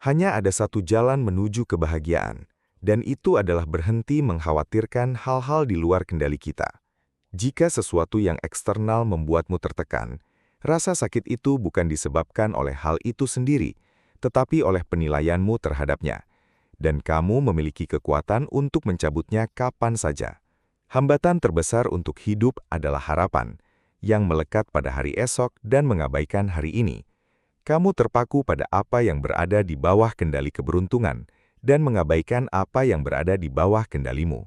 Hanya ada satu jalan menuju kebahagiaan, dan itu adalah berhenti mengkhawatirkan hal-hal di luar kendali kita. Jika sesuatu yang eksternal membuatmu tertekan, rasa sakit itu bukan disebabkan oleh hal itu sendiri, tetapi oleh penilaianmu terhadapnya. Dan kamu memiliki kekuatan untuk mencabutnya kapan saja. Hambatan terbesar untuk hidup adalah harapan, yang melekat pada hari esok dan mengabaikan hari ini. Kamu terpaku pada apa yang berada di bawah kendali keberuntungan dan mengabaikan apa yang berada di bawah kendalimu.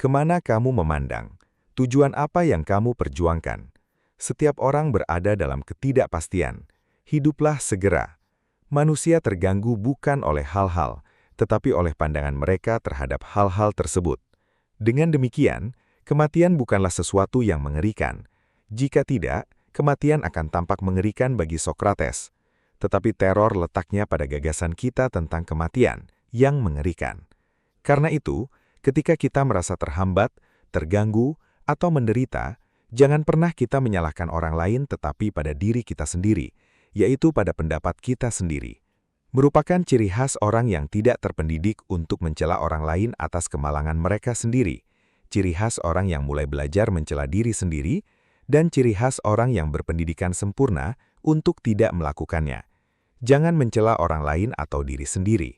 Kemana kamu memandang? Tujuan apa yang kamu perjuangkan? Setiap orang berada dalam ketidakpastian. Hiduplah segera. Manusia terganggu bukan oleh hal-hal, tetapi oleh pandangan mereka terhadap hal-hal tersebut. Dengan demikian, kematian bukanlah sesuatu yang mengerikan. Jika tidak, kematian akan tampak mengerikan bagi Sokrates. Tetapi teror letaknya pada gagasan kita tentang kematian yang mengerikan. Karena itu, ketika kita merasa terhambat, terganggu, atau menderita, jangan pernah kita menyalahkan orang lain tetapi pada diri kita sendiri, yaitu pada pendapat kita sendiri. Merupakan ciri khas orang yang tidak terpendidik untuk mencela orang lain atas kemalangan mereka sendiri, ciri khas orang yang mulai belajar mencela diri sendiri, dan ciri khas orang yang berpendidikan sempurna untuk tidak melakukannya. Jangan mencela orang lain atau diri sendiri.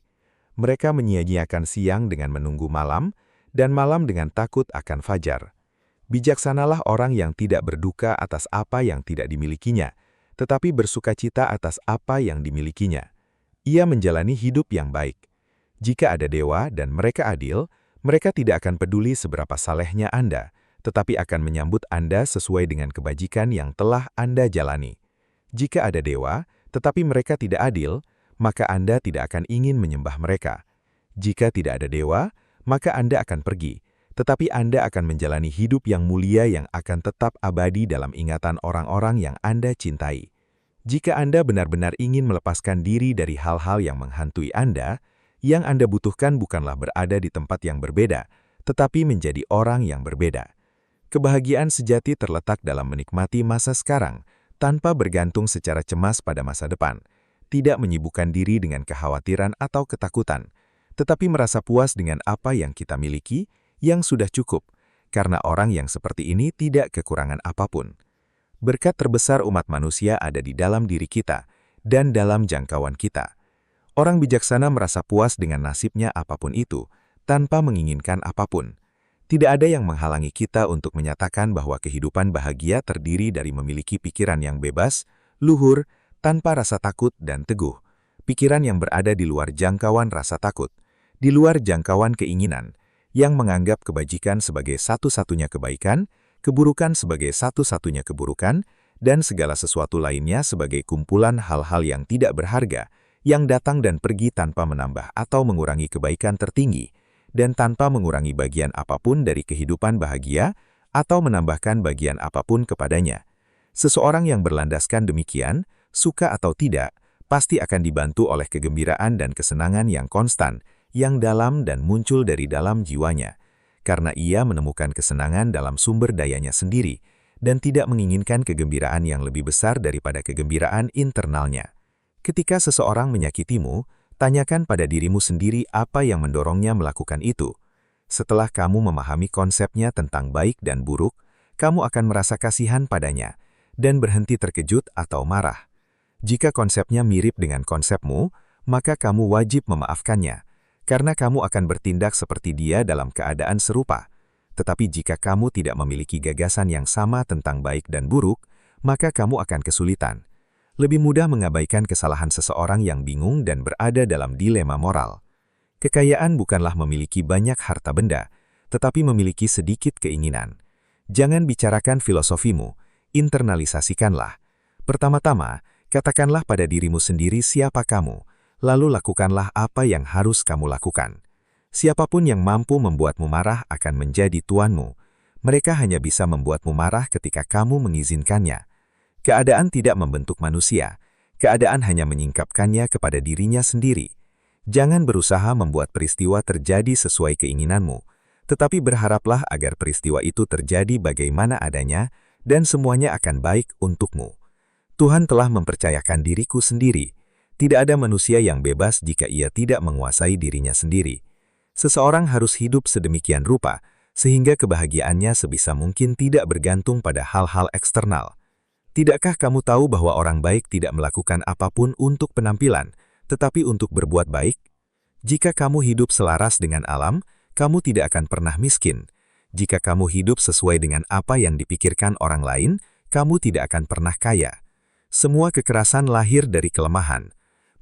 Mereka menyia-nyiakan siang dengan menunggu malam, dan malam dengan takut akan fajar. Bijaksanalah orang yang tidak berduka atas apa yang tidak dimilikinya, tetapi bersukacita atas apa yang dimilikinya. Ia menjalani hidup yang baik. Jika ada dewa dan mereka adil, mereka tidak akan peduli seberapa salehnya Anda, tetapi akan menyambut Anda sesuai dengan kebajikan yang telah Anda jalani. Jika ada dewa, tetapi mereka tidak adil, maka Anda tidak akan ingin menyembah mereka. Jika tidak ada dewa, maka Anda akan pergi, tetapi Anda akan menjalani hidup yang mulia yang akan tetap abadi dalam ingatan orang-orang yang Anda cintai. Jika Anda benar-benar ingin melepaskan diri dari hal-hal yang menghantui Anda, yang Anda butuhkan bukanlah berada di tempat yang berbeda, tetapi menjadi orang yang berbeda. Kebahagiaan sejati terletak dalam menikmati masa sekarang, tanpa bergantung secara cemas pada masa depan, tidak menyibukkan diri dengan kekhawatiran atau ketakutan, tetapi merasa puas dengan apa yang kita miliki, yang sudah cukup, karena orang yang seperti ini tidak kekurangan apapun. Berkat terbesar umat manusia ada di dalam diri kita, dan dalam jangkauan kita. Orang bijaksana merasa puas dengan nasibnya apapun itu, tanpa menginginkan apapun. Tidak ada yang menghalangi kita untuk menyatakan bahwa kehidupan bahagia terdiri dari memiliki pikiran yang bebas, luhur, tanpa rasa takut dan teguh. Pikiran yang berada di luar jangkauan rasa takut, di luar jangkauan keinginan, yang menganggap kebajikan sebagai satu-satunya kebaikan, keburukan sebagai satu-satunya keburukan, dan segala sesuatu lainnya sebagai kumpulan hal-hal yang tidak berharga, yang datang dan pergi tanpa menambah atau mengurangi kebaikan tertinggi, dan tanpa mengurangi bagian apapun dari kehidupan bahagia atau menambahkan bagian apapun kepadanya. Seseorang yang berlandaskan demikian, suka atau tidak, pasti akan dibantu oleh kegembiraan dan kesenangan yang konstan, yang dalam dan muncul dari dalam jiwanya, karena ia menemukan kesenangan dalam sumber dayanya sendiri, dan tidak menginginkan kegembiraan yang lebih besar daripada kegembiraan internalnya. Ketika seseorang menyakitimu, tanyakan pada dirimu sendiri apa yang mendorongnya melakukan itu. Setelah kamu memahami konsepnya tentang baik dan buruk, kamu akan merasa kasihan padanya, dan berhenti terkejut atau marah. Jika konsepnya mirip dengan konsepmu, maka kamu wajib memaafkannya, karena kamu akan bertindak seperti dia dalam keadaan serupa. Tetapi jika kamu tidak memiliki gagasan yang sama tentang baik dan buruk, maka kamu akan kesulitan. Lebih mudah mengabaikan kesalahan seseorang yang bingung dan berada dalam dilema moral. Kekayaan bukanlah memiliki banyak harta benda, tetapi memiliki sedikit keinginan. Jangan bicarakan filosofimu, internalisasikanlah. Pertama-tama, katakanlah pada dirimu sendiri siapa kamu, lalu lakukanlah apa yang harus kamu lakukan. Siapapun yang mampu membuatmu marah akan menjadi tuanmu. Mereka hanya bisa membuatmu marah ketika kamu mengizinkannya. Keadaan tidak membentuk manusia, keadaan hanya menyingkapkannya kepada dirinya sendiri. Jangan berusaha membuat peristiwa terjadi sesuai keinginanmu, tetapi berharaplah agar peristiwa itu terjadi bagaimana adanya, dan semuanya akan baik untukmu. Tuhan telah mempercayakan diriku sendiri. Tidak ada manusia yang bebas jika ia tidak menguasai dirinya sendiri. Seseorang harus hidup sedemikian rupa, sehingga kebahagiaannya sebisa mungkin tidak bergantung pada hal-hal eksternal. Tidakkah kamu tahu bahwa orang baik tidak melakukan apapun untuk penampilan, tetapi untuk berbuat baik? Jika kamu hidup selaras dengan alam, kamu tidak akan pernah miskin. Jika kamu hidup sesuai dengan apa yang dipikirkan orang lain, kamu tidak akan pernah kaya. Semua kekerasan lahir dari kelemahan.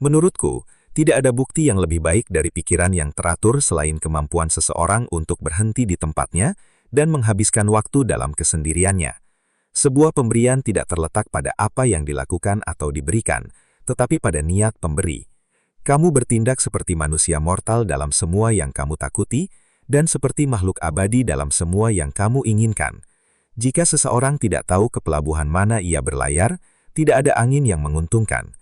Menurutku, tidak ada bukti yang lebih baik dari pikiran yang teratur selain kemampuan seseorang untuk berhenti di tempatnya dan menghabiskan waktu dalam kesendiriannya. Sebuah pemberian tidak terletak pada apa yang dilakukan atau diberikan, tetapi pada niat pemberi. Kamu bertindak seperti manusia mortal dalam semua yang kamu takuti, dan seperti makhluk abadi dalam semua yang kamu inginkan. Jika seseorang tidak tahu ke pelabuhan mana ia berlayar, tidak ada angin yang menguntungkan.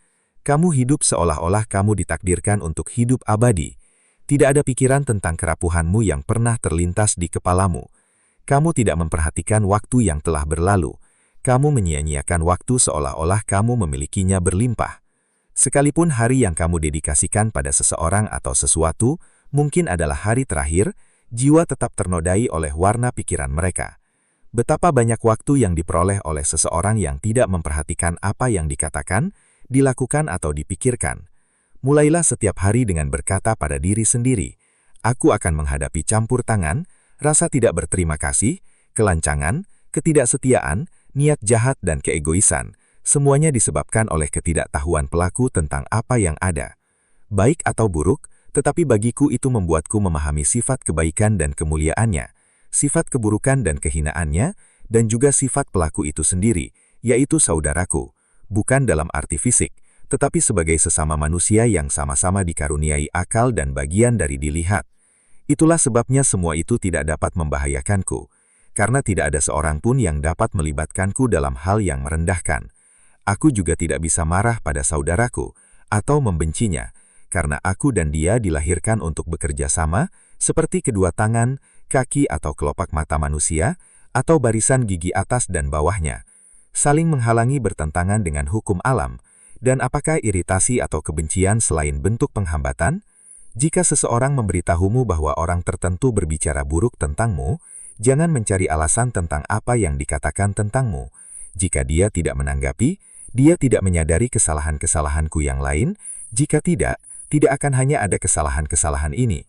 Kamu hidup seolah-olah kamu ditakdirkan untuk hidup abadi. Tidak ada pikiran tentang kerapuhanmu yang pernah terlintas di kepalamu. Kamu tidak memperhatikan waktu yang telah berlalu. Kamu menyia-nyiakan waktu seolah-olah kamu memilikinya berlimpah. Sekalipun hari yang kamu dedikasikan pada seseorang atau sesuatu mungkin adalah hari terakhir, jiwa tetap ternodai oleh warna pikiran mereka. Betapa banyak waktu yang diperoleh oleh seseorang yang tidak memperhatikan apa yang dikatakan, dilakukan atau dipikirkan. Mulailah setiap hari dengan berkata pada diri sendiri, "Aku akan menghadapi campur tangan, rasa tidak berterima kasih, kelancangan, ketidaksetiaan, niat jahat dan keegoisan, semuanya disebabkan oleh ketidaktahuan pelaku tentang apa yang ada. Baik atau buruk, tetapi bagiku itu membuatku memahami sifat kebaikan dan kemuliaannya, sifat keburukan dan kehinaannya, dan juga sifat pelaku itu sendiri, yaitu saudaraku, bukan dalam arti fisik, tetapi sebagai sesama manusia yang sama-sama dikaruniai akal dan bagian dari dilihat. Itulah sebabnya semua itu tidak dapat membahayakanku, karena tidak ada seorang pun yang dapat melibatkanku dalam hal yang merendahkan. Aku juga tidak bisa marah pada saudaraku, atau membencinya, karena aku dan dia dilahirkan untuk bekerja sama, seperti kedua tangan, kaki atau kelopak mata manusia, atau barisan gigi atas dan bawahnya. Saling menghalangi bertentangan dengan hukum alam, dan apakah iritasi atau kebencian selain bentuk penghambatan? Jika seseorang memberitahumu bahwa orang tertentu berbicara buruk tentangmu, jangan mencari alasan tentang apa yang dikatakan tentangmu. Jika dia tidak menanggapi, dia tidak menyadari kesalahan-kesalahanku yang lain. Jika tidak akan hanya ada kesalahan-kesalahan ini.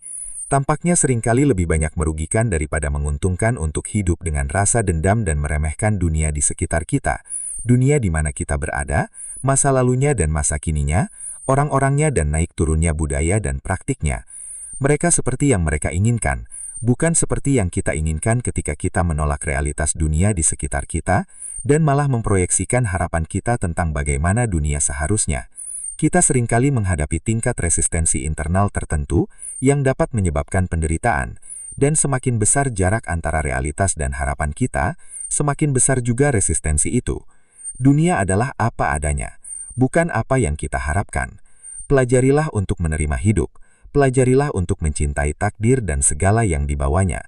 Tampaknya seringkali lebih banyak merugikan daripada menguntungkan untuk hidup dengan rasa dendam dan meremehkan dunia di sekitar kita, dunia di mana kita berada, masa lalunya dan masa kininya, orang-orangnya dan naik turunnya budaya dan praktiknya. Mereka seperti yang mereka inginkan, bukan seperti yang kita inginkan ketika kita menolak realitas dunia di sekitar kita, dan malah memproyeksikan harapan kita tentang bagaimana dunia seharusnya. Kita seringkali menghadapi tingkat resistensi internal tertentu yang dapat menyebabkan penderitaan, dan semakin besar jarak antara realitas dan harapan kita, semakin besar juga resistensi itu. Dunia adalah apa adanya, bukan apa yang kita harapkan. Pelajarilah untuk menerima hidup, pelajarilah untuk mencintai takdir dan segala yang dibawanya.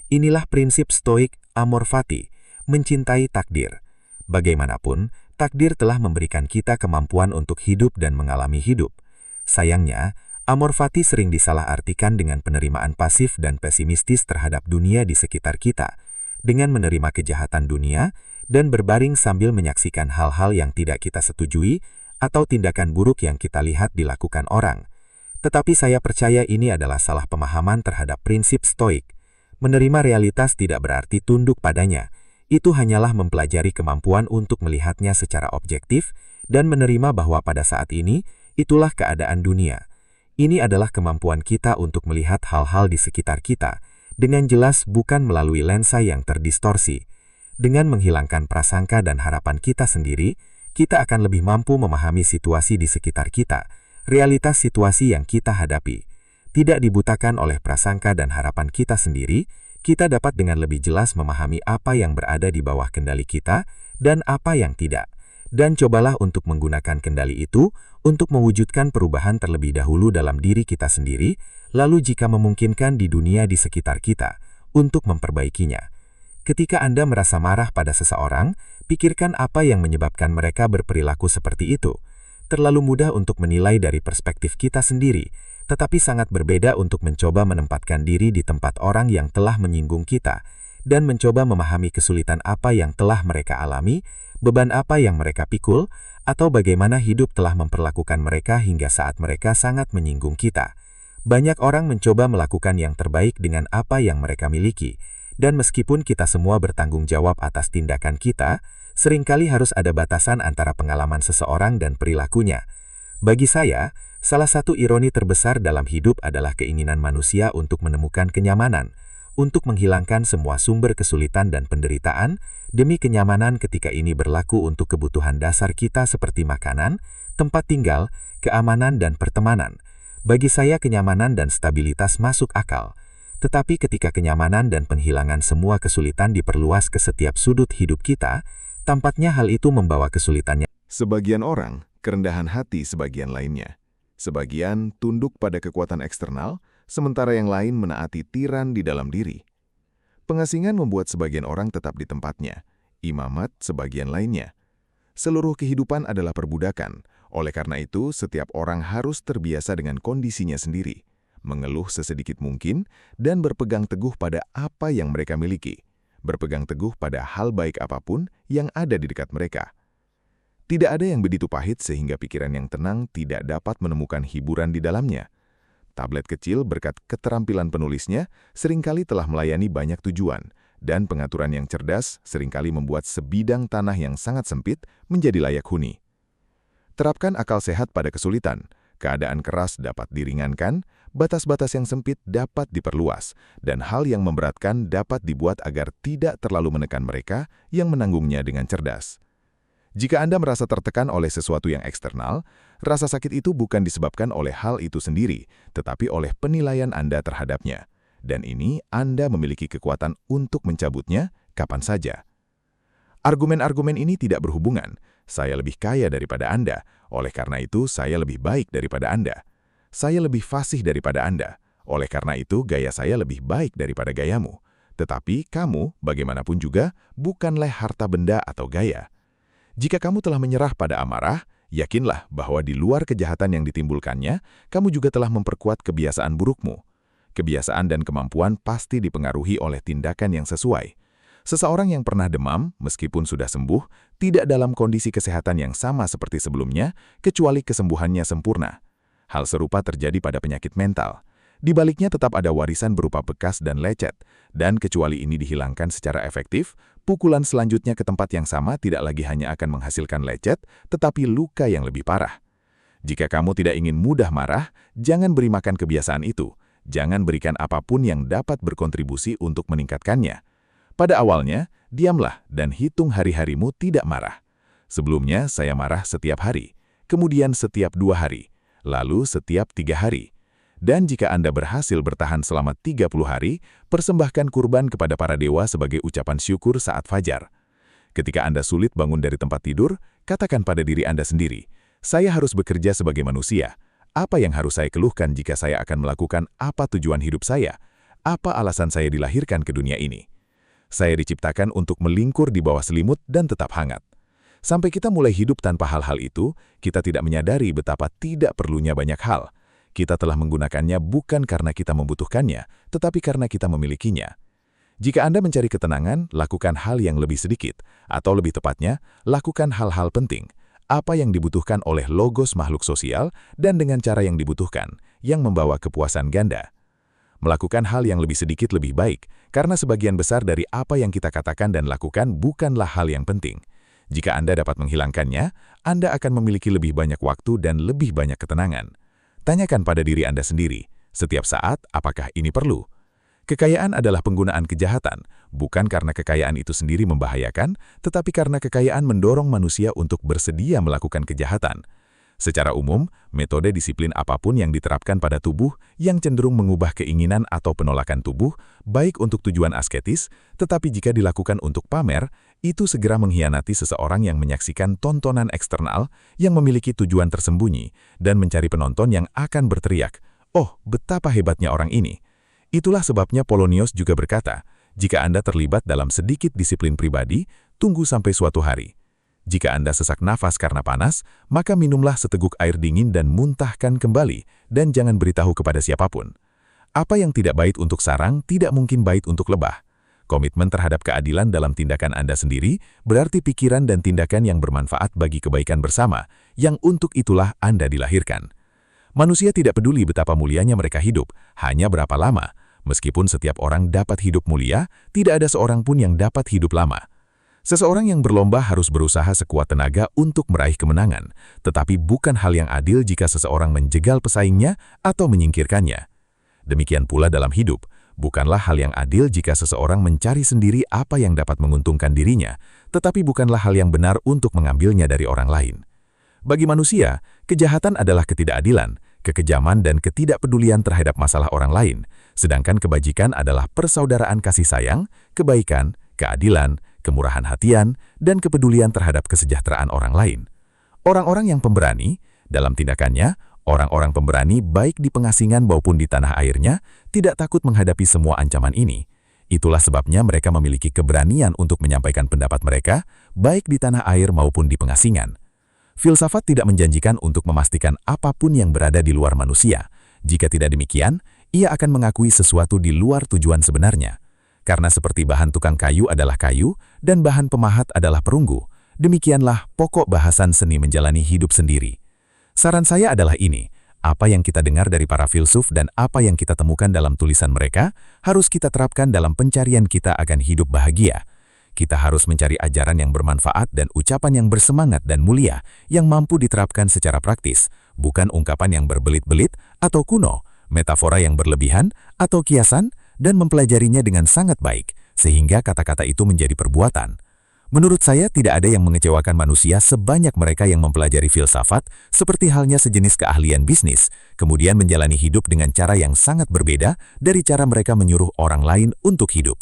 Inilah prinsip stoik amor fati, mencintai takdir. Bagaimanapun, takdir telah memberikan kita kemampuan untuk hidup dan mengalami hidup. Sayangnya, amor fati sering disalahartikan dengan penerimaan pasif dan pesimistis terhadap dunia di sekitar kita, dengan menerima kejahatan dunia, dan berbaring sambil menyaksikan hal-hal yang tidak kita setujui, atau tindakan buruk yang kita lihat dilakukan orang. Tetapi saya percaya ini adalah salah pemahaman terhadap prinsip stoik. Menerima realitas tidak berarti tunduk padanya. Itu hanyalah mempelajari kemampuan untuk melihatnya secara objektif dan menerima bahwa pada saat ini, itulah keadaan dunia. Ini adalah kemampuan kita untuk melihat hal-hal di sekitar kita, dengan jelas bukan melalui lensa yang terdistorsi. Dengan menghilangkan prasangka dan harapan kita sendiri, kita akan lebih mampu memahami situasi di sekitar kita, realitas situasi yang kita hadapi. Tidak dibutakan oleh prasangka dan harapan kita sendiri, kita dapat dengan lebih jelas memahami apa yang berada di bawah kendali kita dan apa yang tidak. Dan cobalah untuk menggunakan kendali itu untuk mewujudkan perubahan terlebih dahulu dalam diri kita sendiri, lalu jika memungkinkan di dunia di sekitar kita, untuk memperbaikinya. Ketika Anda merasa marah pada seseorang, pikirkan apa yang menyebabkan mereka berperilaku seperti itu. terlalu mudah untuk menilai dari perspektif kita sendiri, tetapi sangat berbeda untuk mencoba menempatkan diri di tempat orang yang telah menyinggung kita, dan mencoba memahami kesulitan apa yang telah mereka alami, beban apa yang mereka pikul, atau bagaimana hidup telah memperlakukan mereka hingga saat mereka sangat menyinggung kita. Banyak orang mencoba melakukan yang terbaik dengan apa yang mereka miliki, dan meskipun kita semua bertanggung jawab atas tindakan kita, seringkali harus ada batasan antara pengalaman seseorang dan perilakunya. Bagi saya, salah satu ironi terbesar dalam hidup adalah keinginan manusia untuk menemukan kenyamanan, untuk menghilangkan semua sumber kesulitan dan penderitaan, demi kenyamanan ketika ini berlaku untuk kebutuhan dasar kita seperti makanan, tempat tinggal, keamanan dan pertemanan. Bagi saya kenyamanan dan stabilitas masuk akal. Tetapi ketika kenyamanan dan penghilangan semua kesulitan diperluas ke setiap sudut hidup kita, tampaknya hal itu membawa kesulitannya. Sebagian orang, kerendahan hati sebagian lainnya. Sebagian tunduk pada kekuatan eksternal, sementara yang lain menaati tiran di dalam diri. Pengasingan membuat sebagian orang tetap di tempatnya, imamat sebagian lainnya. Seluruh kehidupan adalah perbudakan, oleh karena itu setiap orang harus terbiasa dengan kondisinya sendiri, mengeluh sesedikit mungkin, dan berpegang teguh pada apa yang mereka miliki, berpegang teguh pada hal baik apapun yang ada di dekat mereka. Tidak ada yang begitu pahit sehingga pikiran yang tenang tidak dapat menemukan hiburan di dalamnya. Tablet kecil berkat keterampilan penulisnya seringkali telah melayani banyak tujuan, dan pengaturan yang cerdas seringkali membuat sebidang tanah yang sangat sempit menjadi layak huni. Terapkan akal sehat pada kesulitan, keadaan keras dapat diringankan, batas-batas yang sempit dapat diperluas, dan hal yang memberatkan dapat dibuat agar tidak terlalu menekan mereka yang menanggungnya dengan cerdas. Jika Anda merasa tertekan oleh sesuatu yang eksternal, rasa sakit itu bukan disebabkan oleh hal itu sendiri, tetapi oleh penilaian Anda terhadapnya. Dan ini Anda memiliki kekuatan untuk mencabutnya kapan saja. Argumen-argumen ini tidak berhubungan. Saya lebih kaya daripada Anda, oleh karena itu saya lebih baik daripada Anda. Saya lebih fasih daripada Anda, oleh karena itu gaya saya lebih baik daripada gayamu. Tetapi kamu, bagaimanapun juga, bukanlah harta benda atau gaya. Jika kamu telah menyerah pada amarah, yakinlah bahwa di luar kejahatan yang ditimbulkannya, kamu juga telah memperkuat kebiasaan burukmu. Kebiasaan dan kemampuan pasti dipengaruhi oleh tindakan yang sesuai. Seseorang yang pernah demam, meskipun sudah sembuh, tidak dalam kondisi kesehatan yang sama seperti sebelumnya, kecuali kesembuhannya sempurna. Hal serupa terjadi pada penyakit mental. Di baliknya tetap ada warisan berupa bekas dan lecet, dan kecuali ini dihilangkan secara efektif, pukulan selanjutnya ke tempat yang sama tidak lagi hanya akan menghasilkan lecet, tetapi luka yang lebih parah. Jika kamu tidak ingin mudah marah, jangan beri makan kebiasaan itu. Jangan berikan apapun yang dapat berkontribusi untuk meningkatkannya. Pada awalnya, diamlah dan hitung hari-harimu tidak marah. Sebelumnya, saya marah setiap hari, kemudian setiap 2 hari, lalu setiap 3 hari. Dan jika Anda berhasil bertahan selama 30 hari, persembahkan kurban kepada para dewa sebagai ucapan syukur saat fajar. Ketika Anda sulit bangun dari tempat tidur, katakan pada diri Anda sendiri, saya harus bekerja sebagai manusia. Apa yang harus saya keluhkan jika saya akan melakukan apa tujuan hidup saya? Apa alasan saya dilahirkan ke dunia ini? Saya diciptakan untuk melingkur di bawah selimut dan tetap hangat. Sampai kita mulai hidup tanpa hal-hal itu, kita tidak menyadari betapa tidak perlunya banyak hal. Kita telah menggunakannya bukan karena kita membutuhkannya, tetapi karena kita memilikinya. Jika Anda mencari ketenangan, lakukan hal yang lebih sedikit, atau lebih tepatnya, lakukan hal-hal penting. Apa yang dibutuhkan oleh logos makhluk sosial dan dengan cara yang dibutuhkan, yang membawa kepuasan ganda. Melakukan hal yang lebih sedikit lebih baik, karena sebagian besar dari apa yang kita katakan dan lakukan bukanlah hal yang penting. Jika Anda dapat menghilangkannya, Anda akan memiliki lebih banyak waktu dan lebih banyak ketenangan. Tanyakan pada diri Anda sendiri, setiap saat apakah ini perlu? Kekayaan adalah penggunaan kejahatan, bukan karena kekayaan itu sendiri membahayakan, tetapi karena kekayaan mendorong manusia untuk bersedia melakukan kejahatan. Secara umum, metode disiplin apapun yang diterapkan pada tubuh yang cenderung mengubah keinginan atau penolakan tubuh, baik untuk tujuan asketis, tetapi jika dilakukan untuk pamer, itu segera mengkhianati seseorang yang menyaksikan tontonan eksternal yang memiliki tujuan tersembunyi dan mencari penonton yang akan berteriak, "Oh, betapa hebatnya orang ini." Itulah sebabnya Polonius juga berkata, jika Anda terlibat dalam sedikit disiplin pribadi, tunggu sampai suatu hari. Jika Anda sesak nafas karena panas, maka minumlah seteguk air dingin dan muntahkan kembali, dan jangan beritahu kepada siapapun. Apa yang tidak baik untuk sarang tidak mungkin baik untuk lebah. Komitmen terhadap keadilan dalam tindakan Anda sendiri berarti pikiran dan tindakan yang bermanfaat bagi kebaikan bersama, yang untuk itulah Anda dilahirkan. Manusia tidak peduli betapa mulianya mereka hidup, hanya berapa lama. Meskipun setiap orang dapat hidup mulia, tidak ada seorang pun yang dapat hidup lama. Seseorang yang berlomba harus berusaha sekuat tenaga untuk meraih kemenangan, tetapi bukan hal yang adil jika seseorang menjegal pesaingnya atau menyingkirkannya. Demikian pula dalam hidup, bukanlah hal yang adil jika seseorang mencari sendiri apa yang dapat menguntungkan dirinya, tetapi bukanlah hal yang benar untuk mengambilnya dari orang lain. Bagi manusia, kejahatan adalah ketidakadilan, kekejaman dan ketidakpedulian terhadap masalah orang lain, sedangkan kebajikan adalah persaudaraan kasih sayang, kebaikan, keadilan, kemurahan hatian, dan kepedulian terhadap kesejahteraan orang lain. Orang-orang yang pemberani, dalam tindakannya, orang-orang pemberani baik di pengasingan maupun di tanah airnya, tidak takut menghadapi semua ancaman ini. Itulah sebabnya mereka memiliki keberanian untuk menyampaikan pendapat mereka, baik di tanah air maupun di pengasingan. Filsafat tidak menjanjikan untuk memastikan apapun yang berada di luar manusia. Jika tidak demikian, ia akan mengakui sesuatu di luar tujuan sebenarnya. Karena seperti bahan tukang kayu adalah kayu, dan bahan pemahat adalah perunggu, demikianlah pokok bahasan seni menjalani hidup sendiri. Saran saya adalah ini, apa yang kita dengar dari para filsuf dan apa yang kita temukan dalam tulisan mereka, harus kita terapkan dalam pencarian kita akan hidup bahagia. Kita harus mencari ajaran yang bermanfaat dan ucapan yang bersemangat dan mulia, yang mampu diterapkan secara praktis, bukan ungkapan yang berbelit-belit atau kuno, metafora yang berlebihan atau kiasan, dan mempelajarinya dengan sangat baik, sehingga kata-kata itu menjadi perbuatan. Menurut saya tidak ada yang mengecewakan manusia sebanyak mereka yang mempelajari filsafat, seperti halnya sejenis keahlian bisnis, kemudian menjalani hidup dengan cara yang sangat berbeda dari cara mereka menyuruh orang lain untuk hidup.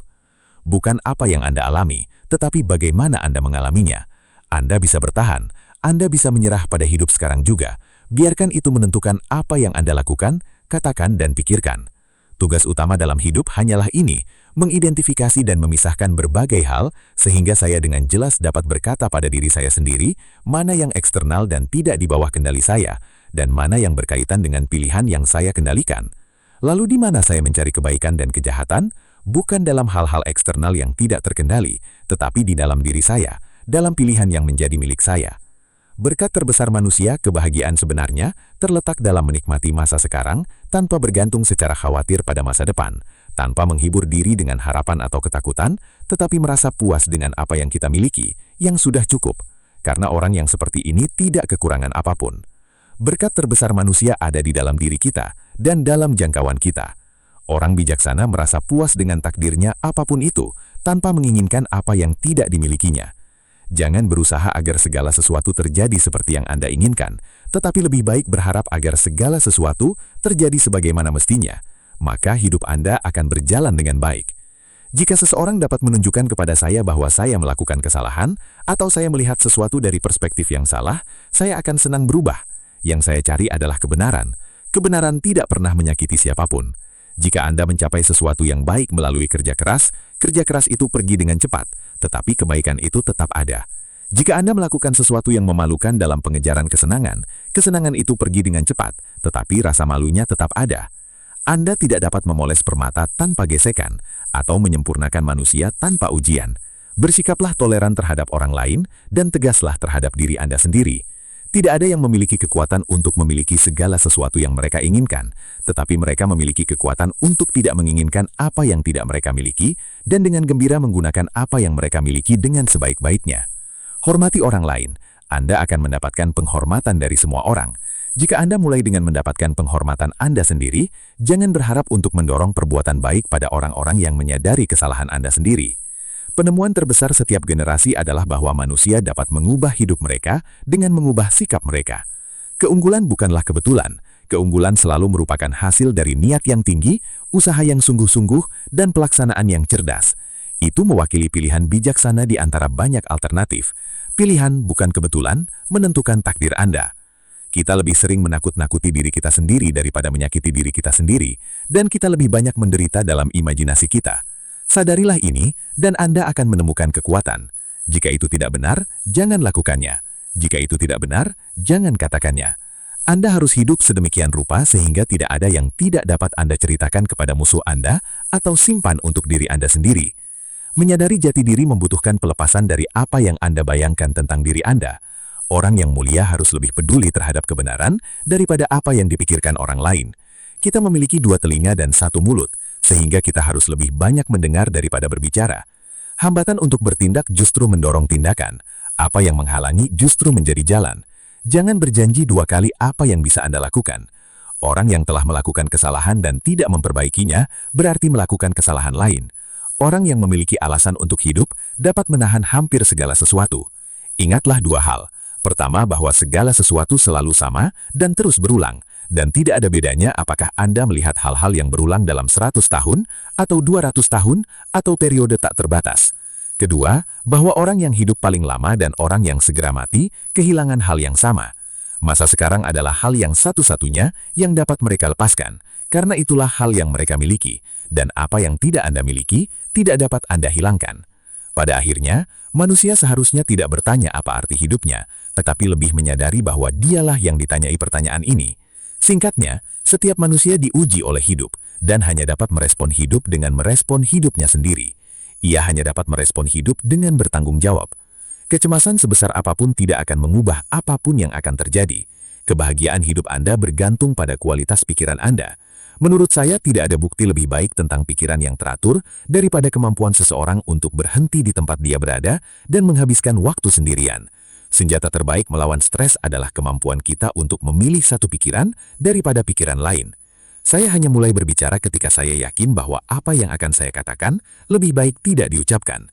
Bukan apa yang Anda alami, tetapi bagaimana Anda mengalaminya. Anda bisa bertahan, Anda bisa menyerah pada hidup sekarang juga. Biarkan itu menentukan apa yang Anda lakukan, katakan dan pikirkan. Tugas utama dalam hidup hanyalah ini, mengidentifikasi dan memisahkan berbagai hal, sehingga saya dengan jelas dapat berkata pada diri saya sendiri, mana yang eksternal dan tidak di bawah kendali saya, dan mana yang berkaitan dengan pilihan yang saya kendalikan. Lalu di mana saya mencari kebaikan dan kejahatan? Bukan dalam hal-hal eksternal yang tidak terkendali, tetapi di dalam diri saya, dalam pilihan yang menjadi milik saya. Berkat terbesar manusia, kebahagiaan sebenarnya terletak dalam menikmati masa sekarang tanpa bergantung secara khawatir pada masa depan, tanpa menghibur diri dengan harapan atau ketakutan, tetapi merasa puas dengan apa yang kita miliki, yang sudah cukup. Karena orang yang seperti ini tidak kekurangan apapun. Berkat terbesar manusia ada di dalam diri kita dan dalam jangkauan kita. Orang bijaksana merasa puas dengan takdirnya apapun itu, tanpa menginginkan apa yang tidak dimilikinya. Jangan berusaha agar segala sesuatu terjadi seperti yang Anda inginkan, tetapi lebih baik berharap agar segala sesuatu terjadi sebagaimana mestinya. Maka hidup Anda akan berjalan dengan baik. Jika seseorang dapat menunjukkan kepada saya bahwa saya melakukan kesalahan, atau saya melihat sesuatu dari perspektif yang salah, saya akan senang berubah. Yang saya cari adalah kebenaran. Kebenaran tidak pernah menyakiti siapapun. Jika Anda mencapai sesuatu yang baik melalui kerja keras itu pergi dengan cepat, tetapi kebaikan itu tetap ada. Jika Anda melakukan sesuatu yang memalukan dalam pengejaran kesenangan, kesenangan itu pergi dengan cepat, tetapi rasa malunya tetap ada. Anda tidak dapat memoles permata tanpa gesekan, atau menyempurnakan manusia tanpa ujian. Bersikaplah toleran terhadap orang lain, dan tegaslah terhadap diri Anda sendiri. Tidak ada yang memiliki kekuatan untuk memiliki segala sesuatu yang mereka inginkan, tetapi mereka memiliki kekuatan untuk tidak menginginkan apa yang tidak mereka miliki, dan dengan gembira menggunakan apa yang mereka miliki dengan sebaik-baiknya. Hormati orang lain, Anda akan mendapatkan penghormatan dari semua orang. Jika Anda mulai dengan mendapatkan penghormatan Anda sendiri, jangan berharap untuk mendorong perbuatan baik pada orang-orang yang menyadari kesalahan Anda sendiri. Penemuan terbesar setiap generasi adalah bahwa manusia dapat mengubah hidup mereka dengan mengubah sikap mereka. Keunggulan bukanlah kebetulan. Keunggulan selalu merupakan hasil dari niat yang tinggi, usaha yang sungguh-sungguh, dan pelaksanaan yang cerdas. Itu mewakili pilihan bijaksana di antara banyak alternatif. Pilihan bukan kebetulan, menentukan takdir Anda. Kita lebih sering menakut-nakuti diri kita sendiri daripada menyakiti diri kita sendiri, dan kita lebih banyak menderita dalam imajinasi kita. Sadarilah ini, dan Anda akan menemukan kekuatan. Jika itu tidak benar, jangan lakukannya. Jika itu tidak benar, jangan katakannya. Anda harus hidup sedemikian rupa sehingga tidak ada yang tidak dapat Anda ceritakan kepada musuh Anda atau simpan untuk diri Anda sendiri. Menyadari jati diri membutuhkan pelepasan dari apa yang Anda bayangkan tentang diri Anda. Orang yang mulia harus lebih peduli terhadap kebenaran daripada apa yang dipikirkan orang lain. Kita memiliki 2 telinga dan 1 mulut, sehingga kita harus lebih banyak mendengar daripada berbicara. Hambatan untuk bertindak justru mendorong tindakan. Apa yang menghalangi justru menjadi jalan. Jangan berjanji 2 kali apa yang bisa Anda lakukan. Orang yang telah melakukan kesalahan dan tidak memperbaikinya berarti melakukan kesalahan lain. Orang yang memiliki alasan untuk hidup dapat menahan hampir segala sesuatu. Ingatlah 2 hal. Pertama, bahwa segala sesuatu selalu sama dan terus berulang, dan tidak ada bedanya apakah Anda melihat hal-hal yang berulang dalam 100 tahun, atau 200 tahun, atau periode tak terbatas. Kedua, bahwa orang yang hidup paling lama dan orang yang segera mati kehilangan hal yang sama. Masa sekarang adalah hal yang satu-satunya yang dapat mereka lepaskan, karena itulah hal yang mereka miliki, dan apa yang tidak Anda miliki tidak dapat Anda hilangkan. Pada akhirnya, manusia seharusnya tidak bertanya apa arti hidupnya, tetapi lebih menyadari bahwa dialah yang ditanyai pertanyaan ini. Singkatnya, setiap manusia diuji oleh hidup, dan hanya dapat merespon hidup dengan merespon hidupnya sendiri. Ia hanya dapat merespon hidup dengan bertanggung jawab. Kecemasan sebesar apapun tidak akan mengubah apapun yang akan terjadi. Kebahagiaan hidup Anda bergantung pada kualitas pikiran Anda. Menurut saya tidak ada bukti lebih baik tentang pikiran yang teratur daripada kemampuan seseorang untuk berhenti di tempat dia berada dan menghabiskan waktu sendirian. Senjata terbaik melawan stres adalah kemampuan kita untuk memilih satu pikiran daripada pikiran lain. Saya hanya mulai berbicara ketika saya yakin bahwa apa yang akan saya katakan lebih baik tidak diucapkan.